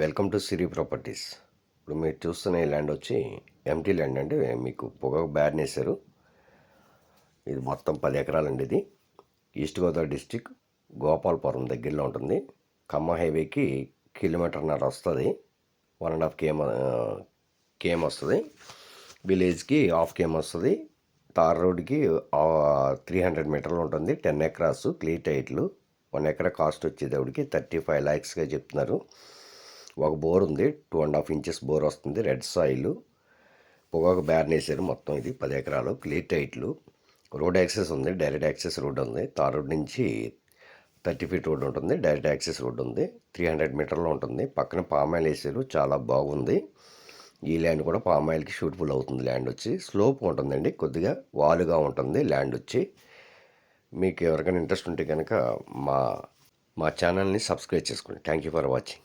Welcome to Siri properties. ఇప్పుడు మీరు చూస్తున్న ఈ ల్యాండ్ వచ్చి ఎంటీ ల్యాండ్ అండి. మీకు పొగాకు బ్యాన్ వేశారు. ఇది మొత్తం 10 ఎకరాలండి. ఇది ఈస్ట్ గోదావరి డిస్టిక్ గోపాలపురం దగ్గరలో ఉంటుంది. ఖమ్మం హైవేకి కిలోమీటర్న్నర వస్తుంది. 1.5 కేఎం వస్తుంది. విలేజ్కి 1/2 కేఎం వస్తుంది. తార్ రోడ్కి 300 మీటర్లు ఉంటుంది. 10 ఎకరాస్ క్లియర్ టైట్లు. 1 ఎకరా కాస్ట్ వచ్చేటప్పటికి 35 lakhsగా చెప్తున్నారు. ఒక బోర్ ఉంది, 2.5 inches బోర్ వస్తుంది. రెడ్ సాయిల్, పొగాకు బ్యాన్ వేసారు. మొత్తం ఇది 10 ఎకరాలు క్లియర్ టైట్లు. రోడ్ యాక్సెస్ ఉంది, డైరెక్ట్ యాక్సెస్ రోడ్ ఉంది. తార్ రోడ్ నుంచి 30 feet రోడ్ ఉంటుంది, డైరెక్ట్ యాక్సెస్ రోడ్ ఉంది. 300 మీటర్లో ఉంటుంది. పక్కన పామాయిల్ వేసారు, చాలా బాగుంది. ఈ ల్యాండ్ కూడా పామాయిల్కి షూటబుల్ అవుతుంది. ల్యాండ్ వచ్చి స్లోప్ ఉంటుందండి, కొద్దిగా వాలుగా ఉంటుంది ల్యాండ్ వచ్చి. మీకు ఎవరికైనా ఇంట్రెస్ట్ ఉంటే కనుక మా ఛానల్ని సబ్స్క్రైబ్ చేసుకోండి. Thank you for watching.